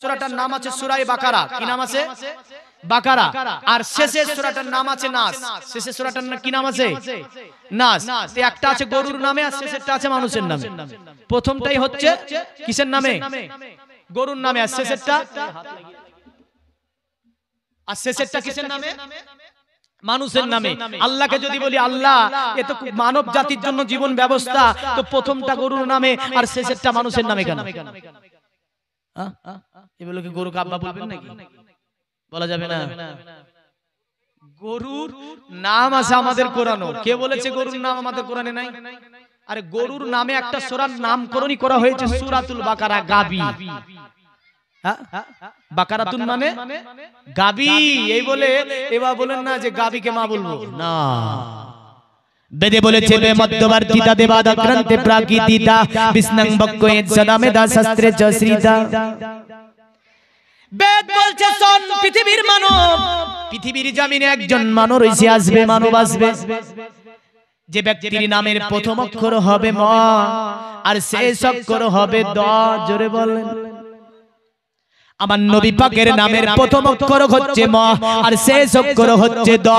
সূরাটার নাম আছে সূরা বাকারা। কি নাম আছে? বাকারা। আর শেষের সূরাটার নাম আছে নাস। শেষের সূরাটার কি নাম আছে? নাস। তো একটা আছে গরুর নামে আর শেষেরটা আছে মানুষের নামে। প্রথমটাই হচ্ছে কিসের নামে? গরুর নামে। আর শেষেরটা কিসের নামে? মানুষের নামে। আল্লাহকে যদি বলি আল্লাহ এ তো মানব জাতির জন্য জীবন ব্যবস্থা, তো প্রথমটা গরুর নামে আর শেষেরটা মানুষের নামে কেন? এগুলো কি গরুকে আব্বা বলবেন নাকি? বলা যাবে না। গরুর নাম আছে আমাদের কোরআনে। কে বলেছে গরুর নাম আমাদের কোরআনে নাই? আরে গরুর নামে একটা সূরার নামকরণই করা হয়েছে সূরাতুল বাকারা, গাবি। বাকারাতুন মানে গাবি। এই বলে এবার বলেন না যে গাবিকে মা বলবো না। বেদে বলেছে বে মধ্যবর্তীতা দেবাদাক্রান্তে প্রাকৃতিতা বিষ্ণং বক্কয়ে সদামেদা শাস্ত্রে চশ্রিতা। বেদ বলছে শোন পৃথিবীর মানব, পৃথিবীর জমিনে একজন মানব রইছে, আসবে, মানব আসবে, যে ব্যক্তির নামের প্রথম অক্ষর হবে ম আর শেষ অক্ষর হবে দ। জোরে বলেন। আমার নবী পাকের নামের প্রথম অক্ষর হচ্ছে ম আর শেষ অক্ষর হচ্ছে দ।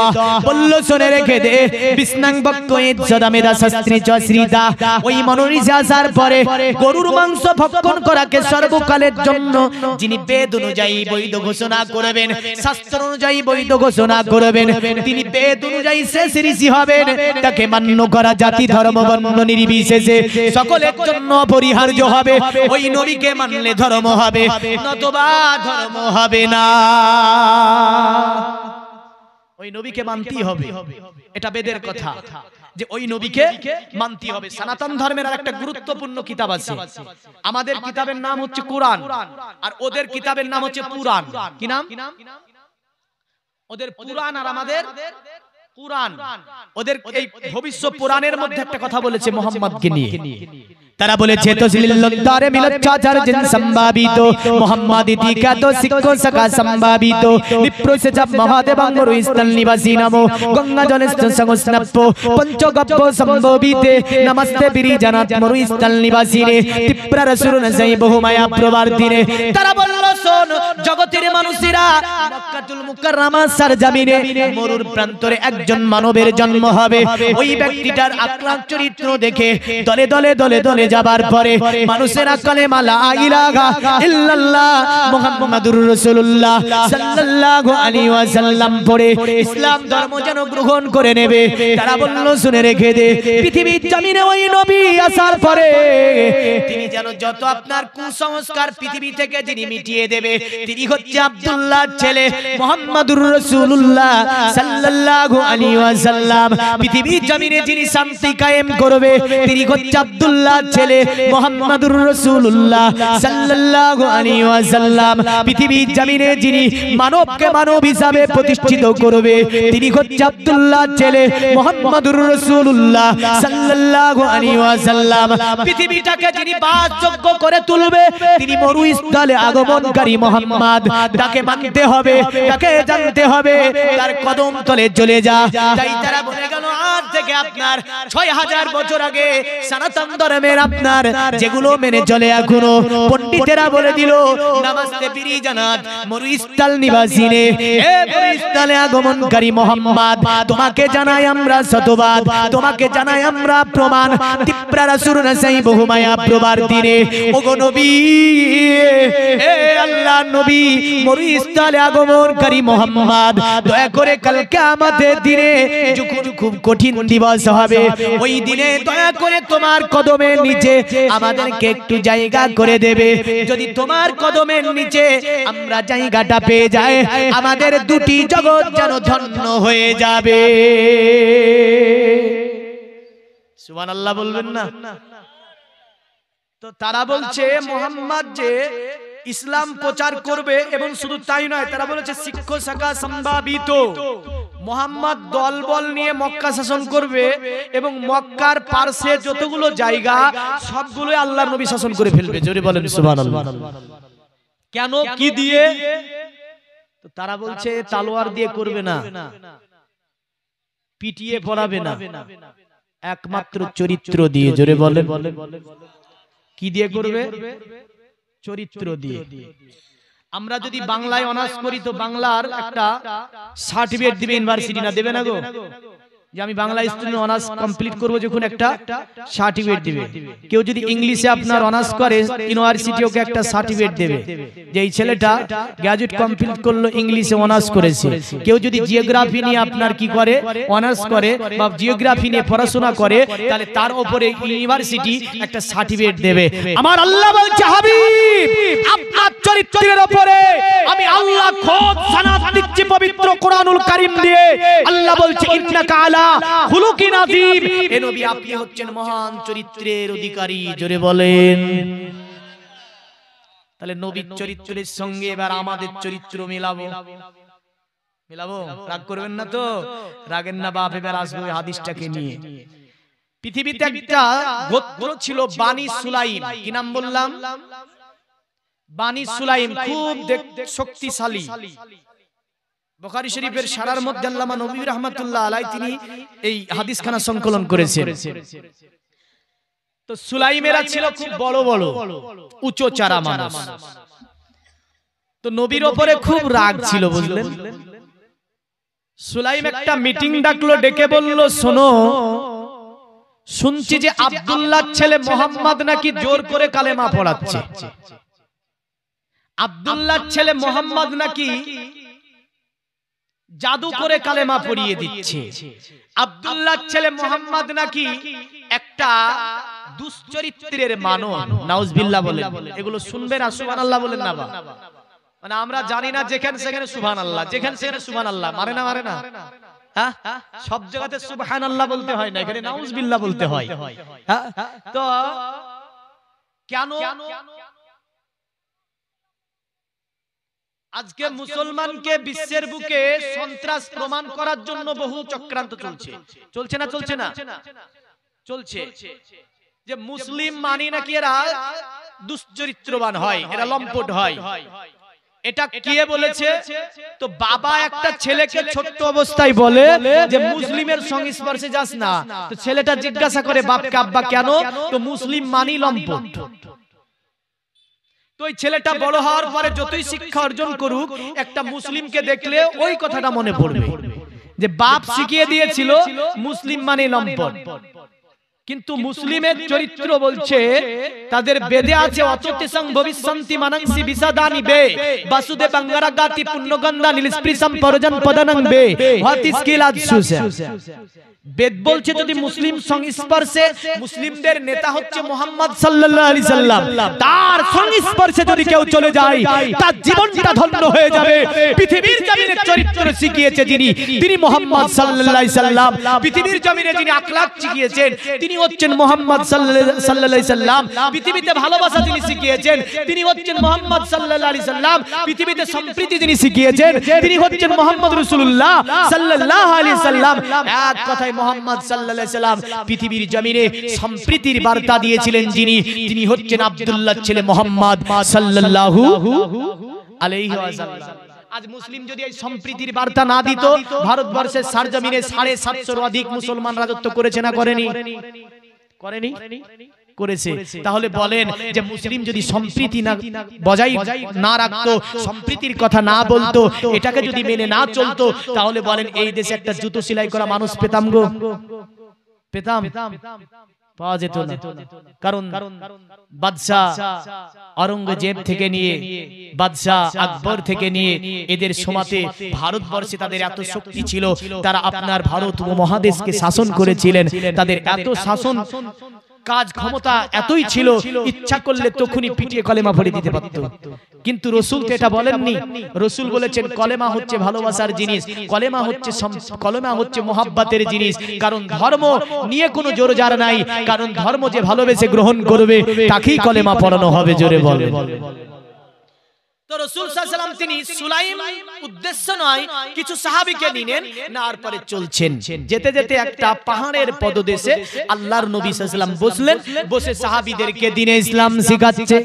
বলল শুনে রেখে দে বিষ্ণং বক্কয়ে সদামেদা শাস্ত্রে চশ্রিতা। ওই মনোরিজে আসার পরে গরুর মাংস ভক্ষণ করাকে সর্বকালের জন্য যিনি বেদ অনুযায়ী বৈধ ঘোষণা করবেন, শাস্ত্র অনুযায়ী বৈধ ঘোষণা করবেন, তিনি বেদ অনুযায়ী শেষ ঋষি হবেন। তাকে মান্য করা জাতি ধর্ম বর্ণ নির্বিশেষে সকলের জন্য অপরিহার্য হবে। ওই নবীকে মানলে ধর্ম হবে, নতুবা ধর্ম হবে না। ওই নবীকে মানতেই হবে, এটা বেদের কথা যে ওই নবীকে মানতেই হবে। সনাতন ধর্মের আর একটা গুরুত্বপূর্ণ কিতাব আছে। আমাদের কিতাবের নাম হচ্ছে কোরআন আর ওদের কিতাবের নাম হচ্ছে পুরাণ। কি নাম? ওদের পুরাণ আর আমাদের কুরআন। ওদের এই ভবিষ্যৎ পুরাণের মধ্যে একটা কথা বলেছে মুহাম্মদকে নিয়ে। তারা বলেছে তসলিল্লারে মিলচ্ছাচার জিন সম্ভাবিত মুহাম্মদ ইতিকাত শিক্ষো সকা সম্ভাবিত বিপ্রসে যাব মহাদেবাঙ্গর স্থল নিবাসী নমো গঙ্গা জলস্থ সংস্নপ্পো পঞ্চগপ্প সম্ভবিতে নমস্তে বিরিজনাত মরু স্থল নিবাসী রে তীব্র সুরন সেই বহুমায়া প্রবর্তিনে। তারা বলল শোন জগতের মানুষেরা মক্কাতুল মুকাররমা সরজমিনে মরুর প্রান্তরে একজন মানবের জন্ম হবে। ওই ব্যক্তিটার আকলাক চরিত্র দেখে দলে দলে দলে দলে যাবার পরে মানুষেরা কালেমা লা ইলাহা ইল্লাল্লাহ মুহাম্মাদুর রাসূলুল্লাহ সাল্লাল্লাহু আলাইহি ওয়াসাল্লাম পড়ে ইসলাম ধর্ম যেন গ্রহণ করে নেবে। তারা বলল শুনে রেখে দে পৃথিবীর জমিনে ওই নবী আসার পরে তিনি যেন যত আপনার কুসংস্কার পৃথিবী থেকে যিনি মিটিয়ে দেবে, তিনি হচ্ছে আব্দুল্লাহর ছেলে মুহাম্মাদুর রাসূলুল্লাহ সাল্লাল্লাহু আলাইহি ওয়াসাল্লাম। পৃথিবীর জমিনে যিনি শান্তি কায়েম করবে, তিনি হচ্ছে আব্দুল্লাহর ছেলে মুহাম্মাদুর রাসূলুল্লাহ সাল্লাল্লাহু আলাইহি ওয়াসাল্লাম। পৃথিবীর জমিনে যিনি মানবকে মানব হিসাবে প্রতিষ্ঠিত করবে, তিনি হচ্ছে আব্দুল্লাহর ছেলে মুহাম্মাদুর রাসূলুল্লাহ সাল্লাল্লাহু আলাইহি ওয়াসাল্লাম। পৃথিবীটাকে যিনি বাসযোগ্য করে তুলবে, তিনি মরুস্থলে আগমনকারী মুহাম্মদ। তাকে মানতে হবে, তাকে জানতে হবে, তার কদম তলে চলে যা। তাই তারা বলে গেল আজ থেকে আপনার ৬০০০ বছর আগে সনাতন ধর্মের আপনার যেগুলো মেনে চলে এখনো পণ্ডিতেরা বলে দিল নমস্তে বিরিজনাত মরুস্থল নিবাসীনে, হে মরুস্থলে আগমনকারী মুহাম্মদ, তোমাকে জানাই আমরা শতবাদ, তোমাকে জানাই আমরা প্রমাণ। তীব্র রাসূলুন সেই বহুমায়া প্রবর্তিনে। ওগো নবী, হে আল্লাহ নবী, মরুস্থলে আগমনকারী মুহাম্মদ, দয়া করে কাল কিয়ামতের দিনে যখন খুব কঠিন দিবস হবে, ওই দিনে দয়া করে তোমার কদমের নিচে আমাদেরকে একটু জায়গা করে দেবে। যদি তোমার কদমের নিচে আমরা জায়গাটা পেয়ে যাই, আমাদের দুটি জগৎ যেন ধন্য হয়ে যাবে। সুবহানাল্লাহ বলবেন না? তো তারা বলছে মুহাম্মদ যে ইসলাম প্রচার করবে এবং শুধু তাই নয়, তারা বলেছে শিক্ষো শাখা সম্ভাবিত, মুহাম্মদ দলবল নিয়ে মক্কা শাসন করবে এবং মক্কার পার্শ্বে যতগুলো জায়গা সবগুলো আল্লাহর নবী শাসন করে ফেলবে। জোরে বলেন সুবহানাল্লাহ। কেন, কি দিয়ে? তো তারা বলছে তলোয়ার দিয়ে করবে না, পিটিয়ে পড়াবে না, একমাত্র চরিত্র দিয়ে। জোরে বলেন কি দিয়ে করবে? চরিত্র দিয়ে। আমরা যদি বাংলায় অনার্স করি তো বাংলার একটা সার্টিফিকেট দিবে ইউনিভার্সিটি, না দেবে না গো? যে আমি বাংলা স্টুডেন্ট অনার্স কমপ্লিট করব, যখন একটা সার্টিফিকেট দিবে। কেউ যদি ইংলিশে আপনার অনার্স করে ইউনিভার্সিটি ওকে একটা সার্টিফিকেট দেবে যে এই ছেলেটা গ্র্যাজুয়েট কমপ্লিট করলো, ইংলিশে অনার্স করেছে। কেউ যদি জিওগ্রাফি নিয়ে আপনার কি করে অনার্স করে বা জিওগ্রাফি নিয়ে পড়াশোনা করে, তাহলে তার উপরে ইউনিভার্সিটি একটা সার্টিফিকেট দেবে। আমার আল্লাহ বলছে হাবিব আপনার চরিত্রের উপরে আমি আল্লাহ খোদ সানাত দিচ্ছি পবিত্র কোরআনুল কারীম দিয়ে। আল্লাহ বলছে ইন্নাকা আলা খুলুকিন আযীম, এ নবী আপনি হচ্ছেন মহান চরিত্রের অধিকারী। জোরে বলেন। তাহলে নবীর চরিত্রের সঙ্গে এবার আমাদের চরিত্র মিলাবো। রাগ করবেন না তো? রাগেন না বাপ। এবার আসবো হাদিসটাকে নিয়ে। পৃথিবীতে একটা গোত্র ছিল বানি সুলাইম। কি নাম বললাম? বানি সুলাইম। খুব শক্তিশালী। বুখারী শরীফের সারার মধ্যে আল্লামা নবী রাহমাতুল্লাহ আলাইহি তিনি এই হাদিসখানা সংকলন করেছেন। তো সুলাইমেরা ছিল খুব বড় বড় উঁচু চারা মানুষ। তো নবীর উপরে খুব রাগ ছিল, বুঝলেন? সুলাইম একটা মিটিং ডাকলো, ডেকে বলল শোনো, শুনছি যে আব্দুল্লাহর ছেলে মোহাম্মদ নাকি জোর করে কালেমা পড়াচ্ছে। আব্দুল্লাহর ছেলে মোহাম্মদ নাকি জাদু করে কালেমা পড়িয়ে দিচ্ছে। আব্দুল্লাহর ছেলে মোহাম্মদ নাকি একটা দুশ্চরিত্রের মানব। নাউজুবিল্লাহ বলেন। এগুলো শুনবেন আর সুবহানাল্লাহ বলেন না বা? মানে আমরা জানি না যেখানে সেখানে সুবহানাল্লাহ, যেখানে সেখানে সুবহানাল্লাহ মারে না, মারে না? হ্যাঁ, সব জায়গাতে সুবহানাল্লাহ বলতে হয় না, এখানে নাউজুবিল্লাহ বলতে হয়। হ্যাঁ, তো কেন আজকে মুসলমানকে বিশ্বের বুকে সন্ত্রাস প্রমাণ করার জন্য বহু চক্রান্ত চলছে? চলছে না? চলছে না? চলছে। যে মুসলিম মানি নাকি এরা দুশ্চরিত্রবান হয়, এরা লম্পট হয়। এটা কে বলেছে? তো বাবা একটা ছেলেকে ছোট্ট অবস্থায় বলে যে মুসলিমের সংস্পর্শে যাস না। তো ছেলেটা জিজ্ঞাসা করে বাপকে, আব্বা কেন? তো মুসলিম মানি লম্পট। তো ওই ছেলেটা বড় হওয়ার পরে যতই শিক্ষা অর্জন করুক, একটা মুসলিমকে দেখলে ওই কথাটা মনে পড়বে যে বাপ শিখিয়ে দিয়েছিল মুসলিম মানে লম্পট। কিন্তু মুসলিমের চরিত্র বলছে, তাদের বেদে আছে অততেসং ভবিষ্যন্তি মানংসি বিসাদানি বে বাসুদে বাঙ্গারাগাতি পুণ্যগন্ধা নীলস্পৃশম পরজন পদনং বে হাতিস কিলাদসুসে। বেদ বলছে যদি মুসলিম সংস্পর্শে, মুসলিমদের নেতা হচ্ছে মুহাম্মদ সাল্লাল্লাহু আলাইহি সাল্লাম, তার সংস্পর্শে যদি কেউ চলে যায় তার জীবনটা ধন্য হয়ে যাবে। পৃথিবীর জমিনে চরিত্র শিখিয়েছে যিনি, তিনি মুহাম্মদ সাল্লাল্লাহু আলাইহি সাল্লাম। পৃথিবীর জমিনে যিনি আখলাক শিখিয়েছেন তিনি হচ্ছেন মুহাম্মদ সাল্লাল্লাহু আলাইহি সাল্লাম। পৃথিবীতে ভালোবাসা যিনি শিখিয়েছেন তিনি হচ্ছেন মুহাম্মদ সাল্লাল্লাহু আলাইহি সাল্লাম। পৃথিবীতে সম্প্রীতি যিনি শিখিয়েছেন তিনি হচ্ছেন মুহাম্মদ রাসূলুল্লাহ সাল্লাল্লাহু আলাইহি সাল্লাম। এক কথায় মুহাম্মদ সাল্লাল্লাহু আলাইহি সাল্লাম পৃথিবীর জমিনে সম্প্রীতির বার্তা দিয়েছিলেন যিনি, তিনি হচ্ছেন আব্দুল্লাহর ছেলে মুহাম্মদ সাল্লাল্লাহু আলাইহি ওয়াসাল্লাম। আজ মুসলিম যদি এই সম্প্রীতির বার্তা না দিত, ভারতবর্ষের সারজমিনে 750 অধিক মুসলমান রাজত্ব করেছে না করেনি? করেনি? করেছে। তাহলে বলেন যে মুসলিম যদি সম্প্রীতি না বজায় না রাখতো, সম্প্রীতির কথা না বলতো, এটাকে যদি মেনে না চলতো, তাহলে বলেন এই দেশে একটা জুতো সেলাই করা মানুষ পেতাম গো? পেতাম? পাওয়া যেত না। কারণ বাদশাহ অরঙ্গজেব থেকে নিয়ে বাদশাহ আকবর থেকে নিয়ে এদের সমাতে ভারতবর্ষে তাদের এত শক্তি ছিল, তারা আপনার ভারত উপমহাদেশকে শাসন করেছিলেন। তাদের এত শাসন কাজ ক্ষমতা এতই ছিল, ইচ্ছা করলে তখনই পিটিয়ে কলেমা পড়ে দিতে পারত। কিন্তু রাসূল তো এটা বলেননি। রাসূল বলেছেন কলেমা হচ্ছে ভালোবাসার জিনিস, কলেমা হচ্ছে মোহাব্বতের জিনিস। কারণ ধর্ম নিয়ে কোনো জোরজার নাই, কারণ ধর্ম যে ভালোবেসে গ্রহণ করবে তাকেই কলেমা পড়ানো হবে। জোরে বলেন। তো রাসূল সাল্লাল্লাহু আলাইহি ওয়াসাল্লাম তিনি সুলাইম উদ্দেশ্য নয় কিছু সাহাবীকে নিলেন, নার পরে চলছেন। যেতে যেতে একটা পাহাড়ের পদদেশে আল্লাহর নবী সাল্লাল্লাহু আলাইহি ওয়াসাল্লাম বসলেন। বসে সাহাবীদেরকে দ্বীনে ইসলাম শিখাচ্ছে।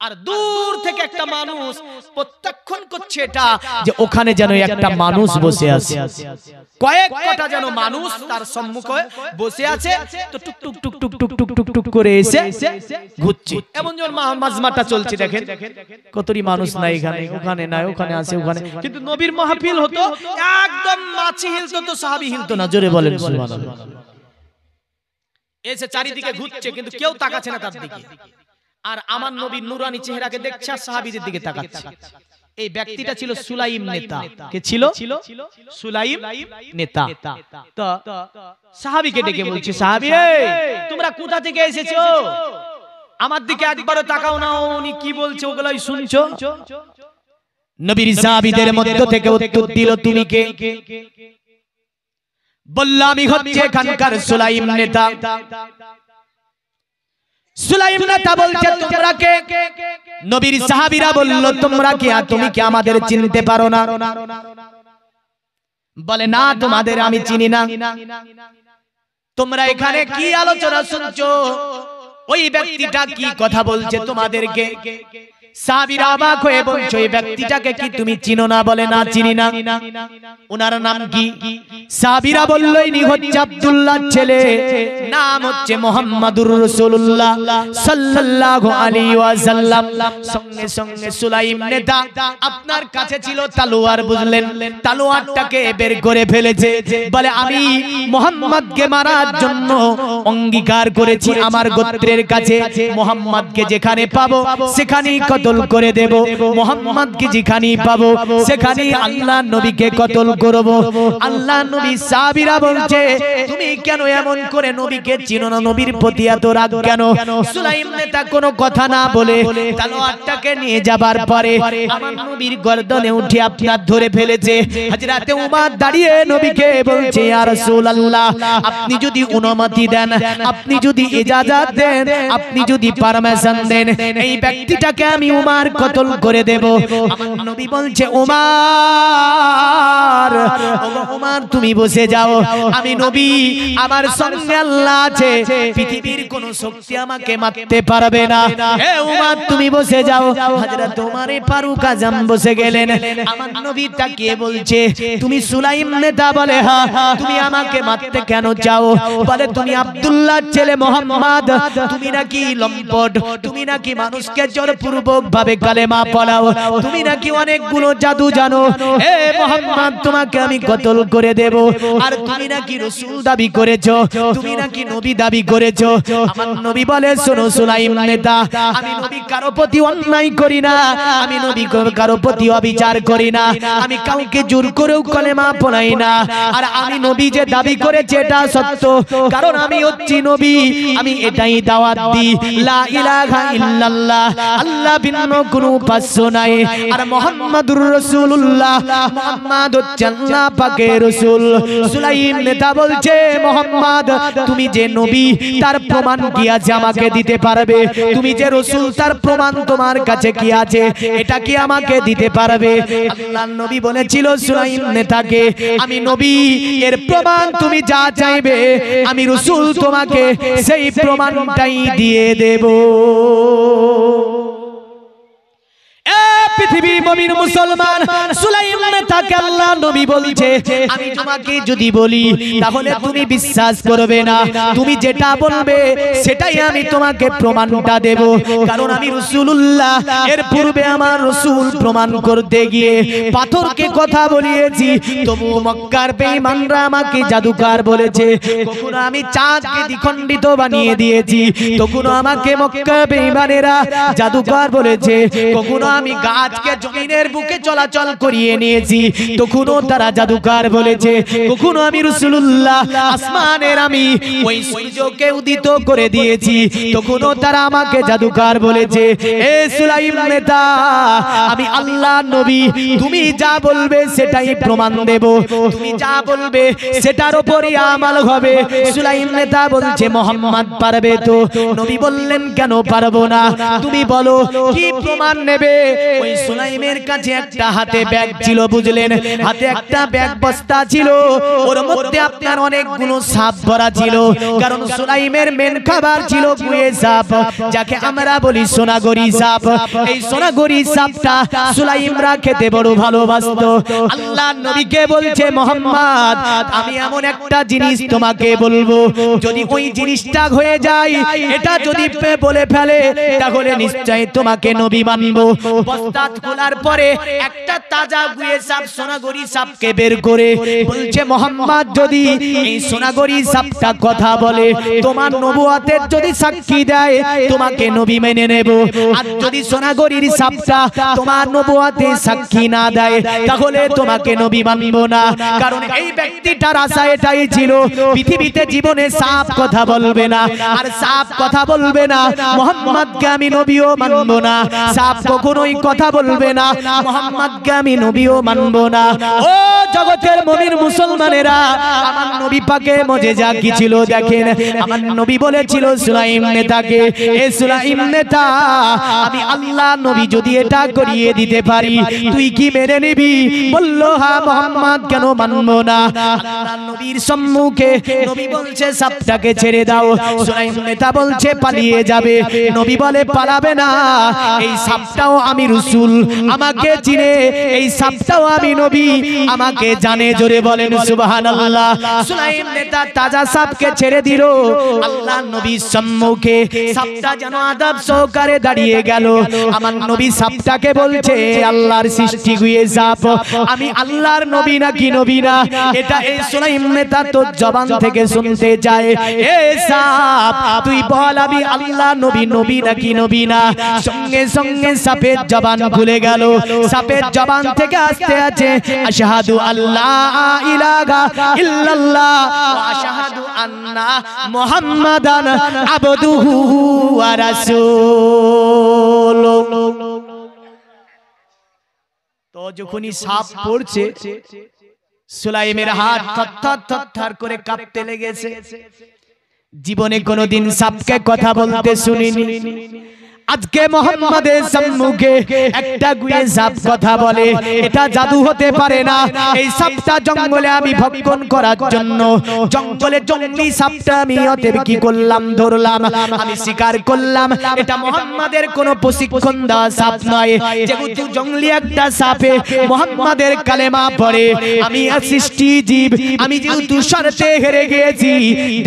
আর দূর থেকে একটা মানুষ প্রত্যক্ষণ করছে এটা যে ওখানে যেন একটা মানুষ বসে আছে, কয়েক কটা যেন মানুষ তার সম্মুখে বসে আছে, তো টুক টুক টুক টুক টুক টুক টুক টুক করে এসে ঘুরছে। এমন যখন মাজমাটা চলছে দেখেন কতটি মানুষ নাই এখানে, ওখানে নাই, ওখানে আছে, ওখানে। কিন্তু নবীর মাহফিল হতো একদম মাছি হিলতো তো সাহাবী হিলতো না। জোরে বলেন সুবহানাল্লাহ। এসে চারিদিকে ঘুরছে কিন্তু কেউ তাকাচ্ছে না তার দিকে। আর আমার নবীর নূরানি চেহারাকে দেখছে আর সাহাবীদের দিকে তাকাচ্ছে। এই ব্যক্তিটা ছিল সুলাইম নেতা। কে ছিল? সুলাইম নেতা। তো সাহাবীকে ডেকে বলছে, সাহাবী তোমরা কোথা থেকে এসেছো? আমার দিকে একবারও তাকাও না, উনি কি বলছে ওগুলাই শুনছো? নবীর সাহাবীদের মধ্য থেকে উত্তর দিল, তুমি কে? বলল, আমি হচ্ছে এখানকার সুলাইম নেতা। সুলাইম নেতা বলছে, তোমরা কে? নবীর সাহাবীরা বলল, তোমরা কে? তুমি কি আমাদের চিনতে পারো না? বলে, না, তোমাদের আমি চিনি না। তোমরা এখানে কি আলোচনা শুনছো? ওই ব্যক্তিটা কি কথা বলছে তোমাদেরকে? সাহাবীরা অবাক হয়ে বলছে, ওই ব্যক্তিটাকে কি তুমি চিনো না? বলে, না, চিনি না। ওনার নাম কি? সাহাবীরা বলল, ইনি হচ্ছে আব্দুল্লাহর ছেলে, নাম হচ্ছে মুহাম্মাদুর রাসূলুল্লাহ সাল্লাল্লাহু আলাইহি ওয়াসাল্লাম। সঙ্গে সঙ্গে সুলাইম নেতা আপনার কাছে ছিল তলোয়ার, বুঝলেন, তলোয়ারটাকে বের করে ফেলেছে। বলে, আমি মুহাম্মদকে মারার জন্য অঙ্গীকার করেছি, আমার গোত্রের কাছে মুহাম্মদকে যেখানে পাবো সেখানেই কতল করে দেব। মুহাম্মদকে যেখানেই পাবো সেখানেই আল্লাহ নবীকে কতল করব। আল্লাহ নবী সাহাবীরা বলছে, তুমি কেন এমন করে নবীকে চিনো না? নবীর প্রতি এত রাগ কেন? সুলাইম নেতা কোনো কথা না বলে তলোয়ারটাকে নিয়ে যাবার পরে আমার নবীর গর্দনে উঠে আপনার ধরে ফেলেছে। হযরতে উমর দাঁড়িয়ে নবীকে বলছে, ইয়া রাসূলুল্লাহ, আপনি যদি অনুমতি দেন, আপনি যদি ইজাজত দেন, আপনি যদি পারমিশন দেন, এই ব্যক্তিটাকে আমি উমর কতল করে দেব। আমার নবী বলছে, উমর, উমর তুমি বসে যাও, আমি নবী, আমার সঙ্গে আল্লাহ আছে, পৃথিবীর কোন শক্তি আমাকে মারতে পারবে না। হে উমর, তুমি বসে যাও। হযরত উমর ফারুক আজম বসে গেলেন। আমার নবী তাকিয়ে বলছে, তুমি সুলাইম নেতা? বলে, হ্যাঁ। তুমি আমাকে মারতে কেন চাও? বলে, তুমি আব্দুল্লাহর ছেলে মুহাম্মদ, তুমি নাকি লম্পট, তুমি নাকি মানুষকে জোরপূর্বক ভাবে কালেমা পড়াও, তুমি নাকি অনেকগুলো জাদু জানো। হে মুহাম্মদ, তোমাকে আমি কতল করে দেব। আর তুমি নাকি রাসূল দাবি করেছো, তুমি নাকি নবী দাবি করেছো। আমার নবী বলে, শোনো সুলাইম নেতা, আমি নবী কারো প্রতি অন্যায় করি না, আমি নবী কারো প্রতি অবিচার করি না, আমি কাউকে জোর করেও কালেমা পড়াই না। আর আমি নবী যে দাবি করেছে এটা সত্য, কারণ আমি হচ্ছি নবী, আমি এটাই দাওয়াত দিই, লা ইলাহা ইল্লাল্লাহ, আল্লাহ ভিন্ন কোনো উপাস্য নাই, আর মুহাম্মাদুর রাসূলুল্লাহ, মুহাম্মদ হচ্ছে আল্লাহ পাকের রাসূল। সুলাইম নেতা বলছে, মুহাম্মদ তুমি যে নবী তার প্রমাণ কি আছে আমাকে দিতে পারবে? তুমি যে রাসূল তার প্রমাণ তোমার কাছে কি আছে এটা কি আমাকে দিতে পারবে? আল্লাহর নবী বলেছিল সুলাইম নেতাকে, আমি নবী, এর প্রমাণ তুমি যা চাইবে আমি রাসূল তোমাকে সেই প্রমাণটাই দিয়ে দেব। পৃথিবীর মুমিন মুসলমান, সুলাইম নেতাকে আল্লাহ নবী বলছে, আমি তোমাকে যদি বলি তাহলে তুমি বিশ্বাস করবে না, তুমি যেটা বলবে সেটাই আমি তোমাকে প্রমাণটা দেব, কারণ আমি রাসূলুল্লাহ, এর পূর্বে আমার রাসূল প্রমাণ করতে গিয়ে পাথরকে কথা বলিয়েছি, তবু মক্কার বেঈমানরা আমাকে জাদুকর বলেছে। কখনো আমি চাঁদকে দ্বিখণ্ডিত বানিয়ে দিয়েছি, কখনো আমাকে মক্কা বেঈমানেরা জাদুকর বলেছে। কখনো আমি গাছকে জমিনের বুকে চলাচল করিয়ে নিয়েছি, তখনও তারা জাদুকর বলেছে। কখনো আমি রাসূলুল্লাহ, আসমানের আমি ওই সূর্যকে উদিত করে দিয়েছি, তখনও তারা আমাকে জাদুকর বলেছে। এ সুলাইম নেতা, আমি আল্লাহর নবী, তুমি যা বলবে সেটাই প্রমাণ দেব, তুমি যা বলবে সেটার উপরই আমল হবে। সুলাইম নেতা বলছে, মুহাম্মদ পারবে তো? নবী বললেন, কেন পারবো না, তুমি বলো কি প্রমাণ নেবে? ওই সুলাইমের কাছে একটা হাতে ব্যাগ ছিল, বুঝলেন, হাতে একটা ব্যাগ বস্তা ছিল, ওর মধ্যে আপনার অনেকগুলো সাপ ভরা ছিল। কারণ সুলাইমের মেন খাবার ছিল গুয়ে সাপ, যাকে আমরা বলি সোনাগরি সাপ। এই সোনাগরি সাপটা সুলাইমরা খেতে বড় ভালোবাসতো। আল্লাহ নবীকে বলছে, মোহাম্মদ আমি এমন একটা জিনিস তোমাকে বলবো, যদি ওই জিনিসটা হয়ে যায়, এটা যদি বলে ফেলে, তাহলে নিশ্চয়ই তোমাকে নবী মানবো। বস্তা খোলার পরে একটা তাজা গুয়ে সাপ সোনাগরি সাপকে বের করে বলছে, মোহাম্মদ যদি এই সোনাগরি সাপটা কথা বলে, তোমার নবুয়তের যদি সাক্ষী দেয়, তোমাকে নবী মেনে নেব। আর যদি সোনাগরির সাপটা তোমার নবুয়তে সাক্ষী না দেয়, তাহলে তোমাকে নবী মানব না। কারণ এই ব্যক্তিটার আশা এটাই ছিল, পৃথিবীতে জীবনে সাপ কথা বলবে না, আর সাপ কথা বলবে না, মুহাম্মদকে আমি নবীও মানব না। সাপ কখনোই কথা বলবে না, মুহাম্মদকে আমি নবীও মানব না। ও জগতের মুমিন মুসলমানেরা, আমার নবী পাকে মুজিজা কি ছিল দেখেন। আমার নবী বলেছিল সুলাইম নেতাকে, এ সুলাইম নেতা, আমি আল্লাহ নবী যদি এটা করিয়ে দিতে পারি, তুই কি মেনে নিবি? বলল, হ্যাঁ মুহাম্মদ, কেন মানব না। আল্লাহ নবীর সম্মুখে নবী বলছে, সাপটাকে ছেড়ে দাও। সুলাইম নেতা বলছে পালিয়ে যাবে। নবী বলে, পালাবে না, এই সাপটাও আমি রাসূল, আমাকে চিনে, এই সাপটাও আমি নবী, আমাকে জানে। জোরে বলেন সুবহানাল্লাহ। সুলাইম নেতা তাজা সাপকে ছেড়ে দিল। আল্লাহ নবীর সম্মুখে সাপটা যেন আদব সহকারে দাঁড়িয়ে গেল। আমার নবী সাপটাকে বলছে, আল্লাহর সৃষ্টি গুয়ে সাপ, আমি আল্লাহর নবী নাকি নবী না, এটা এই সুলাইম নেতা তোর জবান থেকে শুনতে চায়। এ সাপ, তুই বল আমি আল্লাহ নবী, নবী নাকি নবী না। সঙ্গে সঙ্গে সাপের জবান খুলে গেল। সাপের জবান থেকে আসতে আছে, আশহাদু আল্লাহ ইলাহা ইল্লাল্লাহ ওয়া আশহাদু আন্না মুহাম্মাদান আবদুহু ওয়া রাসূলুহু। তো যখনই সাপ পড়ছে, সুলাইমের হাত থরথর করে কাঁপতে লেগেছে। জীবনে কোনোদিন সাপকে কথা বলতে শুনিনি। আজকে মুহাম্মাদের সম্মুখে একটা গুয়ে সাপ কথা বলে, এটা জাদু হতে পারে না। এই সাপটা জঙ্গলে আমি ভক্ষণ করার জন্য, জঙ্গলে জঙ্গলি সাপটা আমি অতএব কি করলাম, ধরলাম, আমি শিকার করলাম। এটা মুহাম্মাদের কোনো প্রশিক্ষণ দেওয়া সাপ নয়। যেহেতু জঙ্গলি একটা সাপে মুহাম্মাদের কালেমা পড়ে, আমি সৃষ্টি জীব, আমি যেহেতু শর্তে হেরে গিয়েছি,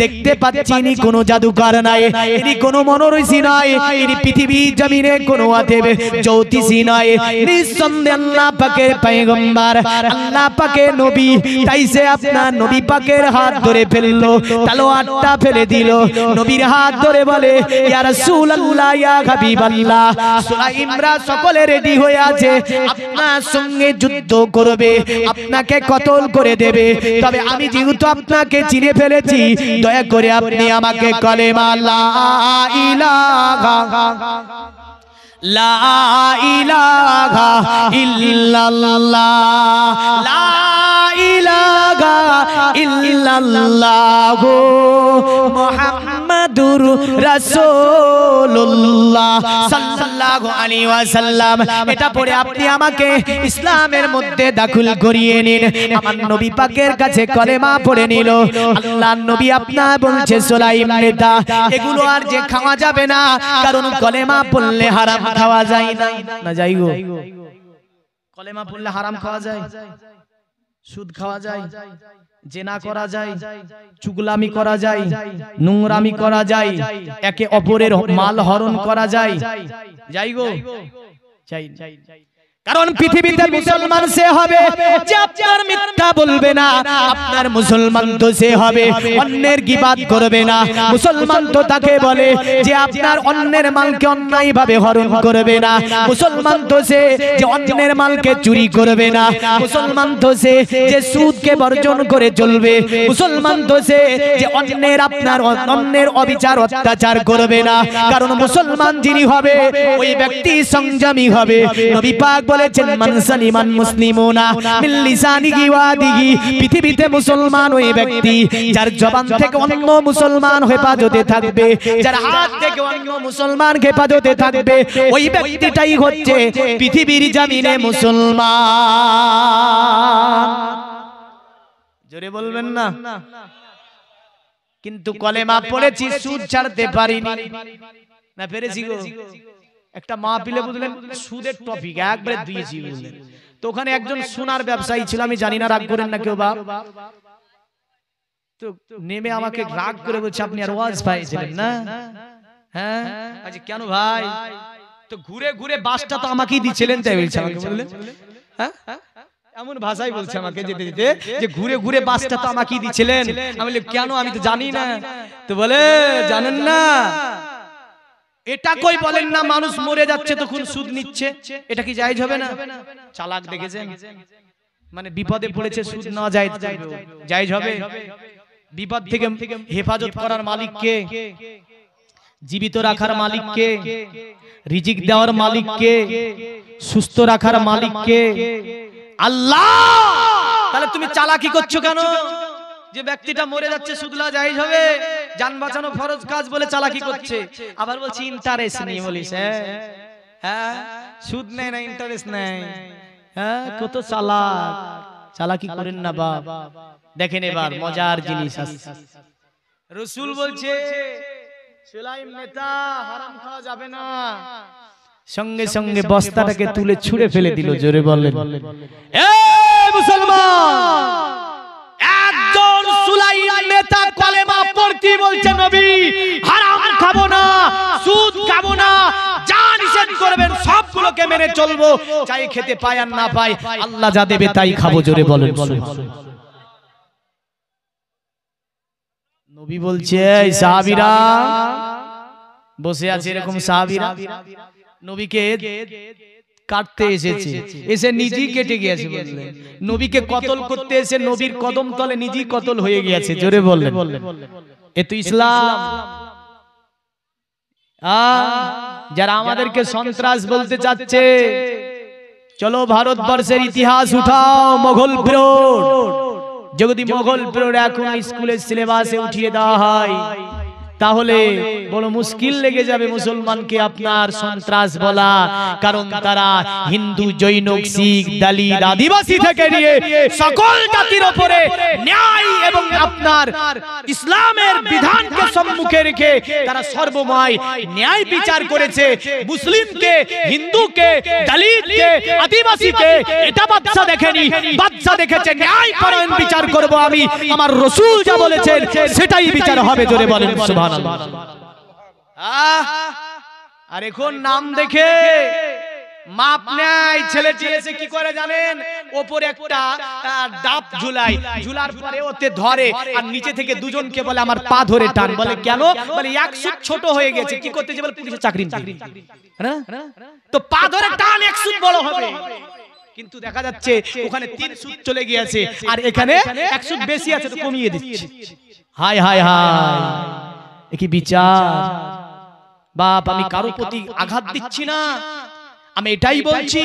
দেখতে পাচ্ছি ইনি কোনো জাদুকর নয়, ইনি কোনো মনোরসী নয়, ইনি পৃথিবী জমিনে কোনো অতএব জ্যোতিষী নয়, নিঃসন্দেহে আল্লাহ পাকের পয়গম্বর, আল্লাহ পাকের নবী। তাই সে আপনার নবী পাকের হাত ধরে ফেললো, তলোয়ারটা ফেলে দিল। নবীর হাত ধরে বলে, ইয়া রাসূলুল্লাহ, ইয়া হাবিবাল্লাহ, সুলাইমরা সকলে রেডি হয়ে আছে, আপনার সঙ্গে যুদ্ধ করবে, আপনাকে কতল করে দেবে। তবে আমি যেহেতু আপনাকে চিনে ফেলেছি, দয়া করে আপনি আমাকে কলেমা লা ইলাহা লা ইলাহা ইল্লাল্লাহ, লা ইলাহা ইল্লাল্লাহ মুহাম্মাদুর রাসূলুল্লাহ সাল্লাল্লাহু আলাইহি ওয়াসাল্লাম। এটা পড়ে আপনি আমাকে ইসলামের মধ্যে দাখিল করিয়ে নিন। আমার নবী পাকের কাছে কলেমা পড়ে নিল। আল্লাহর নবী আপনার বলছে, সুলাইম নেতা, এগুলো আর যে খাওয়া যাবে না, কারণ কলেমা পড়লে হারাম খাওয়া যায় না। না যাই গো, কলেমা পড়লে হারাম খাওয়া যায়, সুদ খাওয়া যায়, জেনা করা যায়, চুগলামি করা যায়, নোংরামি করা যায়, একে অপরের মাল হরণ করা যায়। যাই গো, চাই। কারণ পৃথিবীতে মুসলমান সে হবে যে আপনার মিথ্যা বলবে না, আপনার মুসলমান তো সে হবে অন্যের গীবাত করবে না। মুসলমান তো তাকে বলে যে আপনার অন্যের মালকে অন্যায়ভাবে হরণ করবে না। মুসলমান তো সে যে অন্যের মালকে চুরি করবে না। মুসলমান তো সে যে সুদকে বর্জন করে চলবে। মুসলমান তো সে যে অন্যের আপনার অন্যের অবিচার অত্যাচার করবে না। কারণ মুসলমান যিনি হবে, ওই ব্যক্তি সংযমী হবে। নবী পাক বলেছেন মান সালিমান মুসলিমুনা মিন লিসানিহি ওয়া ইয়াদিহি, পৃথিবীতে মুসলমান ওই ব্যক্তি যার জবান থেকে অন্য মুসলমান হেফাজতে থাকবে, যার হাত থেকে অন্য মুসলমান হেফাজতে থাকবে, ওই ব্যক্তিটাই হচ্ছে পৃথিবীর জমিনে মুসলমান। জোরে বলবেন না? কিন্তু কলেমা পড়েছি, সুদ ছাড়তে পারিনি। না পেরেছি গো। একটা মাহফিলে বুঝলেন সুদের টপিক একবারে দিয়েছি বুঝলেন। তো ওখানে একজন সোনার ব্যবসায়ী ছিল, আমি জানি না রাগ করেন না কেউ বাপ, তো নেমে আমাকে রাগ করে বলছে আপনি আর ওয়াজ পাইছিলেন না? হ্যাঁ আচ্ছা কেন ভাই? তো ঘুরে ঘুরে বাসটা তো আমাকেই দিচ্ছিলেন তাই বলছে আমাকে, বললেন হ্যাঁ এমন ভাষাই বলছে আমাকে যেতে যেতে যে ঘুরে ঘুরে বাসটা তো আমাকেই দিচ্ছিলেন। আমি বলি কেন, আমি তো জানি না। তো বলে জানেন না, এটা কই বলেন না মানুষ মরে যাচ্ছে তখন সুদ নিচ্ছে, এটা কি জায়েজ হবে না? চালাক দেখেছেন, মানে বিপদে পড়েছে সুদ না জায়েজ হবে? বিপদ থেকে হেফাজত করার মালিক কে? জীবিত রাখার মালিক কে? রিজিক দেওয়ার মালিক কে? সুস্থ রাখার মালিক কে? আল্লাহ। তাহলে তুমি চালাকি করছো কেন? যে ব্যক্তিটা মরে যাচ্ছে সুদলা জায়েজ হবে, জান বাঁচানো ফরজ কাজ বলে চালাকি করছে। আবার বলছি ইন্টারেস্ট নেই, বলিস হ্যাঁ সুদ নেই না ইন্টারেস্ট নেই, হ্যাঁ কত চালাক। চালাকি করেন না বাপ। দেখেন এবার মজার জিনিস আছে। রাসূল বলছে সুলাইম নেতা, হারাম খাওয়া যাবে না। সঙ্গে সঙ্গে বস্তাটাকে তুলে ছুঁড়ে ফেলে দিল। জোরে বললেন এই মুসলমান, একজন সুলাইম নেতা কলেমা পড়তে বলছে নবী হারাম খাবো না, সুদ খাবো না, যা নিষেধ করবেন সবগুলোকে মেনে চলবো, চাই খেতে পাই আর না পাই আল্লাহ যা দেবে তাই খাবো। জোরে বলেন সুবহানাল্লাহ। নবী বলছে এই সাহাবীরা বসে আছে, এরকম সাহাবীরা নবীকে কাটতে এসেছে, এসে নিজেই কেটে গিয়েছে। নবীকে কতল করতে এসে নবীর কদম তলে নিজেই কতল হয়ে গিয়েছে। জোরে বললেন এ তো ইসলাম। যারা আমাদেরকে সন্ত্রাস বলতে চাচ্ছে, চলো ভারতবর্ষের ইতিহাস উঠাও। মোগল পিরিয়ড, যদি মোগল পিরিয়ড এখন স্কুলের সিলেবাসে উঠিয়ে দেওয়া হয় তাহলে বড় মুশকিল লেগে যাবে মুসলমানকে আপনার সন্ত্রাস বলা। কারণ তারা হিন্দু, জৈন, শিখ, দলিত, আদিবাসী থেকে নিয়ে সকল জাতির উপরে ন্যায় এবং আপনার ইসলামের বিধানকে সম্মুখে রেখে তারা সর্বময় ন্যায় বিচার করেছে। মুসলিমকে, হিন্দুকে, দলিতকে, আদিবাসীকে এটা বাদশা দেখেনি, বাদশা দেখেছে ন্যায় পরায়ণ বিচার করব আমি, আমার রাসূল যা বলেছেন সেটাই বিচার হবে। জোরে বলেন সুবহানাল্লাহ। আর এখন নাম দেখে মাপ নেয় ছেলেটি এসে কি করে জানেন? ওপরে একটা ডাব ঝুলাই, ঝুলার পরে ওতে ধরে আর নিচে থেকে দুজনকে বলে আমার পা ধরে টান। বলে কেন? বলে 1 সুত ছোট হয়ে গেছে। কি করতে যাবে? পুলিশের চাকরি তো পা ধরে টান 1 সুত বড় হবে। কিন্তু দেখা যাচ্ছে ওখানে 3 সুত চলে গিয়েছে আর এখানে 1 সুত বেশি আছে, তো কমিয়ে দিচ্ছে। হায় হায় হায়, কি বিচার! বাপ আমি কারো প্রতি আঘাত দিচ্ছি না, আমি এটাই বলছি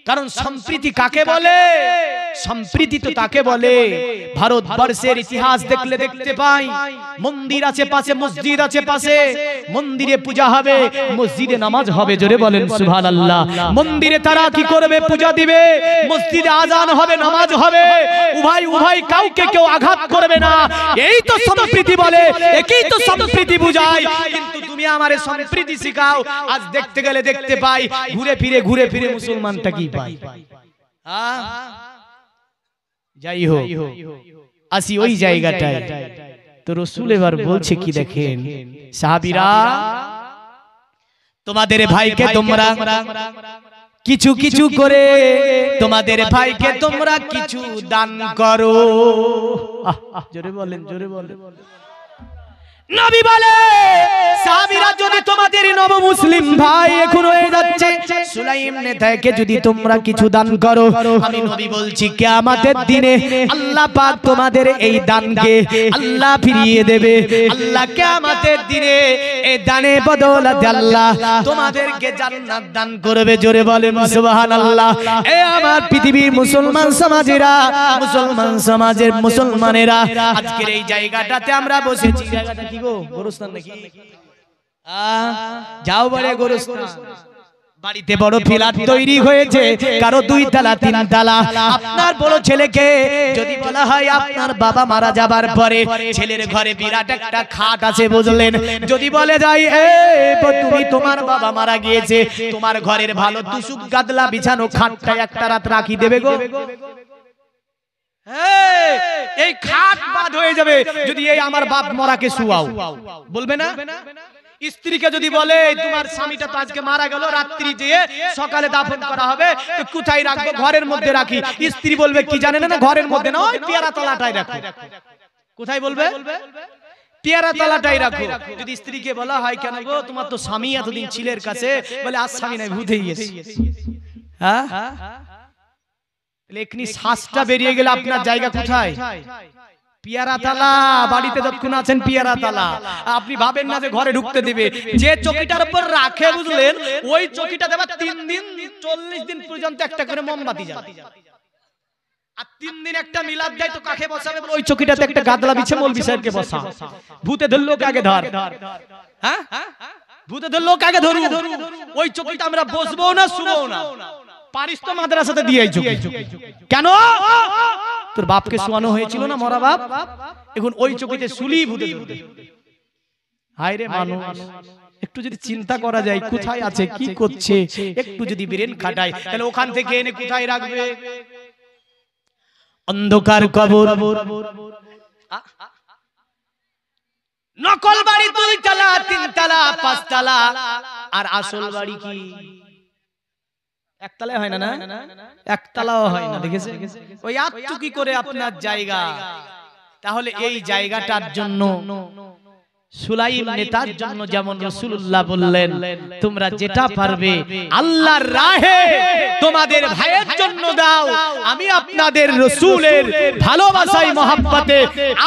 কারণ সম্প্রীতি কাকে বলে? সম্প্রীতি তো তাকে বলে ভারতবর্ষের ইতিহাস দেখলে দেখতে পাই মন্দির আছে পাশে, মসজিদ আছে পাশে, মন্দিরে পূজা হবে, মসজিদে নামাজ হবে। জোরে বলেন সুবহানাল্লাহ। মন্দিরে তারা কি করবে? পূজা দিবে, মসজিদে আজান হবে, নামাজ হবে, উভয় কাউকে কেউ আঘাত করবে না। এই তো সম্প্রীতি বলে, একই তো সম্প্রীতি বুঝায়। কিন্তু তুমি আমারে সম্প্রীতি শিখাও, আজ দেখতে গেলে দেখতে পাই ঘুরে ফিরে মুসলমানটা কি পাই। যাই হোক আসি ওই জায়গাটায়। তো রাসূল এবার বলছে কি দেখেন সাহাবীরা, তোমাদের ভাইকে তোমরা কিছু কিছু করে তোমাদের ভাইকে তোমরা কিছু দান করো। জোরে বলেন, জোরে বলেন। নবী বলে সাহাবীরা যদি তোমাদের নব মুসলিম ভাই এখন হয়ে যাচ্ছে সুলাইম নেতাকে যদি তোমরা কিছু দান করো আমি নবী বলছি কিয়ামতের দিনে আল্লাহ পাক তোমাদের এই দানকে আল্লাহ ফিরিয়ে দেবে আল্লাহ কিয়ামতের দিনে এই দানের বদৌলতে আল্লাহ তোমাদেরকে জান্নাত দান করবে জোরে বলেন সুবহানাল্লাহ এ আমার পৃথিবীর মুসলমান সমাজেরা মুসলমান সমাজের মুসলমানেরা আজকের এই জায়গাটাতে আমরা বসেছি জায়গাটা কি গো গোরস্থান নাকি যাও বলে গোরস্থান বাড়িতে বড় ফ্ল্যাট তৈরি হয়েছে কারো 2 তলা 3 তলা আপনার বড় ছেলেকে যদি বলা হয় আপনার বাবা মারা যাবার পরে ছেলের ঘরে বিরাট একটা খাট আছে বুঝলেন যদি বলে যায় তুমি তোমার বাবা মারা গিয়েছে তোমার ঘরের ভালো দুসুক গাদলা বিছানো খাটটা একটা রাত রাখি দেবে গো এই খাট বাদ হয়ে যাবে যদি এই আমার বাপ মরাকে শুয়াও বলবে না স্ত্রীকে যদি বলে তোমার স্বামীটা তো আজকে মারা গেল রাত্রি যেয়ে সকালে দাফন করা হবে তো কোথায় রাখবো ঘরের মধ্যে রাখি স্ত্রী বলবে কি জানেন না ঘরের মধ্যে না ওই পেয়ারা তলাটাই রাখো কোথায় বলবে পেয়ারা তলাটাই রাখো যদি স্ত্রীকে বলা হয় কেন গো তোমার তো স্বামী এতদিন ছিলের কাছে বলে আজ স্বামী নাই ভূত হয়ে গেছে হ্যাঁ লেখনি শ্বাসটা বেরিয়ে গেলে আপনার জায়গা কোথায় পিয়ারা তালা বাড়িতে যতক্ষণ আছেন পিয়ারা তালা আপনি ভাবেন না যে ঘরে ঢুকতে দিবে যে চকিটার উপর রাখে বুঝলেন ওই চকিটা দেবা 3 দিন 40 দিন পর্যন্ত একটা করে মোমবাতি জ্বালায় আর 3 দিন একটা মিলাদ দেয় তো কাকে বসাবে ওই চকিটাতে একটা গাদলা বিছে মৌলভী সাহেবকে বসা ভূতে ধরলো কাকে ধর হ্যাঁ ভূতে ধরলো কাকে ধরু ওই চকিটা আমরা বসবো না শুবো না পারিস তো মাদ্রাসাতে দিয়েছো কেন তোর বাপকে শোয়ানো হয়েছিল না মরা বাপ এখন ওই চকিতে শুলি ভূতে ধরবে হায় রে মানুষ একটু যদি চিন্তা করা যায় কোথায় আছে কি করছে একটু যদি ব্রেন খাটায় তাহলে ওখান থেকে এনে কোথায় রাখবে অন্ধকার কবর নকল বাড়ি 2 তলা 3 তলা 5 তলা আর আসল বাড়ি কি একতলায় হয় না না একতলাও হয় না দেখেছে ওই আত্তু কি করে আপনার জায়গা তাহলে এই জায়গাটার জন্য সুলাইম নেতার জন্য যেমন রাসূলুল্লাহ বললেন তোমরা যেটা পারবে আল্লাহর রাহে তোমাদের ভাইয়ের জন্য দাও আমি আপনাদের রাসূলের ভালোবাসায় মহব্বতে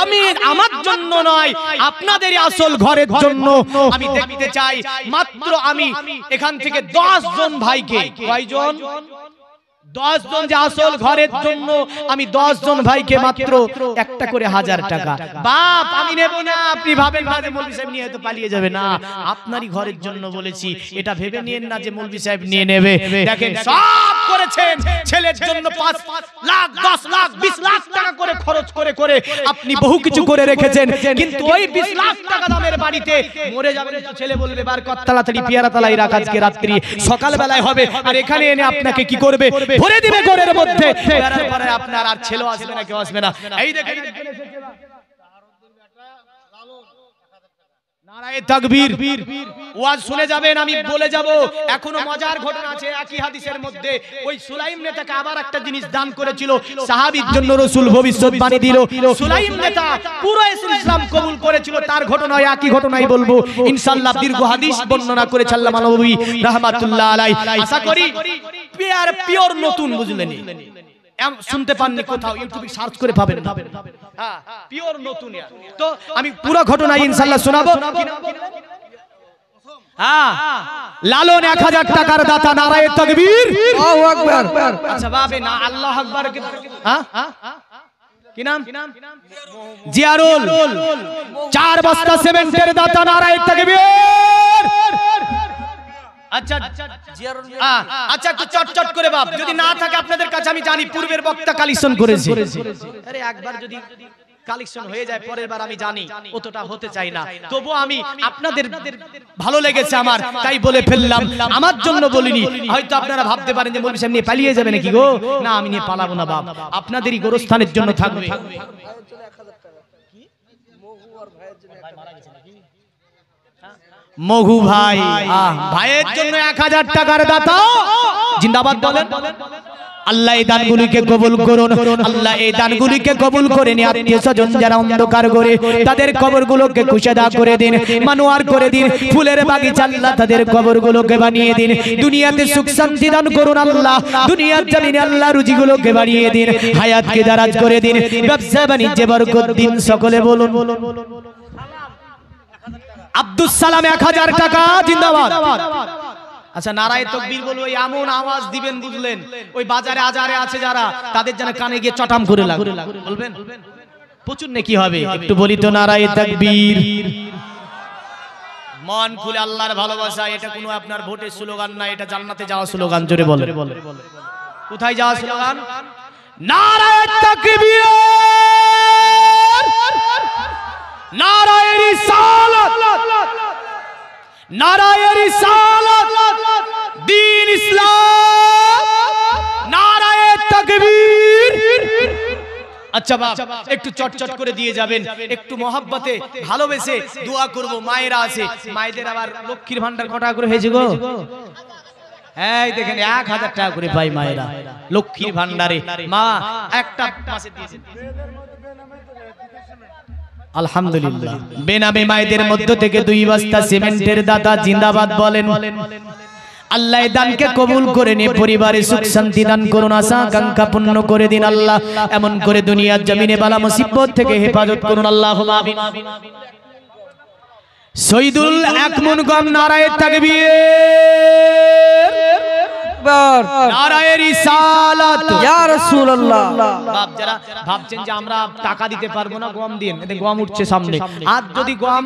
আমি আমার জন্য নয় আপনাদের আসল ঘরের জন্য আমি দেখতে চাই মাত্র আমি এখান থেকে 10 জন ভাইকে কয়জন 10 জন যে আসল ঘরের জন্য আমি 10 জন ভাইকে মাত্র একটা করে 1000 টাকা বাপ আমি নেব না আপনি ভাবেন না যে মৌলভী সাহেব নিয়ে হয়তো পালিয়ে যাবে না আপনারই ঘরের জন্য বলেছি এটা ভেবে নিয়েন না যে মৌলভী সাহেব নিয়ে নেবে দেখেন সব করেছেন ছেলের জন্য 5 লাখ 10 লাখ 20 লাখ টাকা করে খরচ করে করে আপনি বহু কিছু করে রেখেছেন কিন্তু ওই 20 লাখ টাকা দামের বাড়িতে মরে যাবেন তো ছেলে বলবে বার কত তাড়াতাড়ি পিয়ারা তালাই রাখ আজকে রাত্রি সকাল বেলায় হবে আর এখানে এনে আপনাকে কি করবে ভরে দিবে ঘরের মধ্যে পরে আপনার আর ছেলে আসবে না কেউ আসবে না এই দেখেন নারায়ে তাকবীর ওয়াজ শুনে যাবেন আমি বলে যাব এখনো মজার ঘটনা আছে একই হাদিসের মধ্যে ওই সুলাইম নেতাকে আবার একটা জিনিস দান করেছিল সাহাবীর জন্য রাসূল ভবিষ্যৎবাণী দিল সুলাইম নেতা পুরো ইসলাম কবুল করেছিল তার ঘটনা একই ঘটনাই বলবো ইনশাআল্লাহ দীর্ঘ হাদিস বর্ণনা করেছেন আল্লামা নববী রাহমাতুল্লাহ আলাইহি আশা করি পিওর নতুন বুঝলেন শুনতে পাননি কোথাও ইউটিউবে সার্চ করে পাবেন হ্যাঁ পিওর নতুন তো আমি পুরো ঘটনা ইনশাআল্লাহ শোনাবো হ্যাঁ লালন 1000 টাকার দাতা নারায়ে তাকবীর আল্লাহু আকবার আচ্ছা বাবে না আল্লাহু আকবার হ্যাঁ কি নাম জিয়ারুল 4 বস্তা সিমেন্টের দাতা নারায়ে তাকবীর আচ্ছা আচ্ছা একটু চটচট করে বাপ যদি না থাকে আপনাদের কাছে আমি জানি পূর্বের বক্তা কালেকশন করেছে আরে একবার যদি কালেকশন হয়ে যায় পরের বার আমি জানি অতটা হতে চাই না তবু আমি আপনাদের ভালো লেগেছে আমার তাই বলে ফেললাম আমার জন্য বলিনি হয়তো আপনারা ভাবতে পারেন যে মৌলভী সাহেব নিয়ে পালিয়ে যাবে নাকি গো না আমি নিয়ে পালাবো না বাপ আপনাদেরই গোরস্থানের জন্য থাকবে মঘু ভাই ভাইয়ের জন্য 1000 টাকার দাতা জিন্দাবাদ বলেন আল্লাহ এই দানগুলিকে কবুল করুন। আল্লাহ এই দানগুলিকে কবুল করে নিয়ে আত্মীয়-স্বজন যারা অন্ধকার করে তাদের কবরগুলোকে কুশাদা করে দিন, মানুয়ার করে দিন, ফুলের বাগিচা আল্লাহ তাদের কবরগুলোকে বানিয়ে দিন। দুনিয়াতে সুখ শান্তি দান করুন আল্লাহ, দুনিয়ার জমিনে আল্লাহ রুজিগুলোকে বাড়িয়ে দিন, হায়াতকে দারাজ করে দিন, ব্যবসা বাণিজ্যে বরকত দিন। সকলে বলুন আব্দুস সালাম 1000 টাকা জিন্দাবাদ। আচ্ছা নারায়ে তাকবীর বলবো, এমন আওয়াজ দিবেন বুঝলেন ওই বাজারে আজারে আছে যারা তাদের যেন কানে গিয়ে চটাম করে লাগবে। বলবেন প্রচুর নেকি হবে। একটু বলি তো নারায়ে তাকবীর। মন খুলে আল্লাহর ভালোবাসা, এটা কোনো আপনার ভোটের স্লোগান না, এটা জান্নাতে যাওয়া স্লোগান। জোরে বলেন কোথায় যাওয়া স্লোগান? নারায়ে তাকবীর, নারায়ে রিসালাত, নারায়ে রিসালাত, দ্বীন ইসলাম, নারায়ে তাকবীর। আচ্ছা বাপ একটু চটচট করে দিয়ে যাবেন, একটু মহব্বতে ভালোবেসে দোয়া করব। মায়েরা আছে, মায়েদের আবার লক্ষ্মীর ভান্ডার কটা করে হয়েছে গো? এই দেখেন 1000 টাকা করে পাই মায়েরা লক্ষ্মীর ভান্ডারে। মা একটা মাসে দিয়েছেন আলহামদুলিল্লাহ। বেনামে মায়েদের মধ্য থেকে 2 বস্তা সিমেন্টের দাতা জিন্দাবাদ বলেন। আল্লাহ দানকে কবুল করে নিয়ে পরিবারে সুখ শান্তি দান করুন, আশা আকাঙ্ক্ষা পূর্ণ করে দিন আল্লাহ। এমন করে দুনিয়ার জমিনে বালা মুসিবত থেকে হেফাজত করুন আল্লাহুম্মা আমিন। শহীদুল 1 মণ গম, নারায়ে তাকবীর, নারায়ে রিসালাত, ইয়া রাসূলুল্লাহ। বাপ যারা ভাবছেন যে আমরা টাকা দিতে পারবো না, গম দিন, এতে গম উঠছে সামনে। আর যদি গম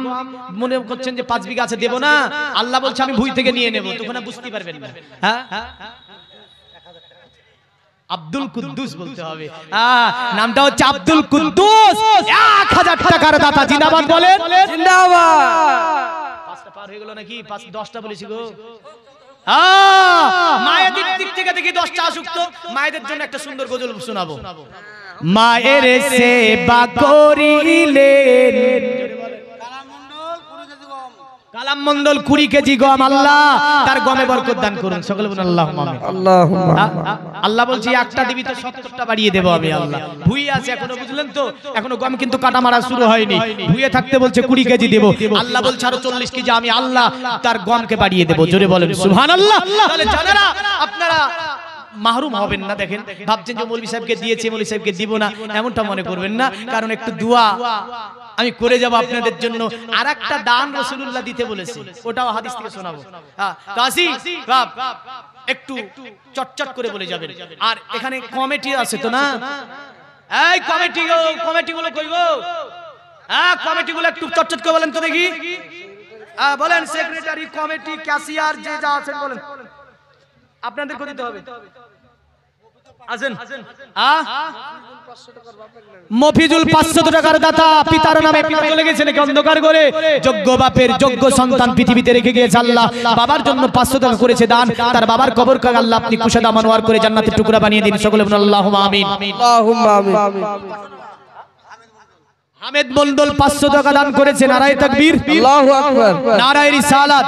মনে করছেন যে 5 বিঘা আছে দেব না, আল্লাহ বলছে আমি ভুঁই থেকে নিয়ে নেব, তখন বুঝতে পারবেন না। হ্যাঁ আব্দুল কুদ্দুস বলতে হবে, নামটা হচ্ছে আব্দুল কুদ্দুস। 1000 টাকার দাতা জিন্দাবাদ বলেন। জিন্দাবাদ। 5টা পার হয়ে গেল নাকি? 10টা বলেছি গো। মায়েদের দিক থেকে দেখি 10টা আসুক তো। মায়েদের জন্য একটা সুন্দর গজল শোনাবো। মায়ের সেবা করিলেন কালাম মন্ডল 20 কেজি গম, আল্লাহ তার গমে বরকত দান করুন। সকলে বলুন আল্লাহুম্মা আমিন। আল্লাহুম্মা। আল্লাহ বলছি 1টা দিবি তো 70টা বাড়িয়ে দেব আমি আল্লাহ। ভুঁই আছে এখনো, বুঝলেন তো, এখনো গম কিন্তু কাটা মারা শুরু হয়নি। ভুঁয়ে থাকতে বলছে 20 কেজি দেব, আল্লাহ বলছে আরো 40 কেজি আমি আল্লাহ তার গমকে বাড়িয়ে দেব। জোরে বলেন সুবহানাল্লাহ। তাহলে জানেরা আপনারা মাহরুম হবেন না। দেখেন ভাবছেন যে মৌলভী সাহেবকে দিয়েছি, মৌলভী সাহেবকে দিব না, এমনটা মনে করবেন না। কারণ একটু দোয়া আমি করে যাব আপনাদের জন্য। আরেকটা দান রাসূলুল্লাহ দিতে বলেছে, ওটাও হাদিস থেকে শোনাবো। তো আসি বাপ, একটু চটচট করে বলে যাবেন। আর এখানে কমিটি আছে তো না? এই কমিটিগুলো কই গো? কমিটিগুলো একটু চটচট করে বলেন তো দেখি। বলেন সেক্রেটারি, কমিটি, ক্যাশিয়ার যে যা আছেন বলেন। আপনাদের দিতে হবে। আছেন মফিজুল 500 টাকার দাতা, পিতার নামে পিতা চলে গেছে নাকি অন্ধকার করে, যোগ্য বাপের যোগ্য সন্তান পৃথিবীতে রেখে গিয়েছে আল্লাহ। বাবার জন্য 500 টাকা করেছে দান, তার বাবার কবরকে আল্লাহ আপনি কুশাদা মানওয়ার করে জান্নাতের টুকরা বানিয়ে দিন। সকলে বলুন আল্লাহুম্মা আমিন। আল্লাহুম্মা আমিন। হামিদ মন্ডল 500 টাকা দান করেছে। নারায়ে তাকবীর, আল্লাহু আকবার, নারায়ে রিসালাত।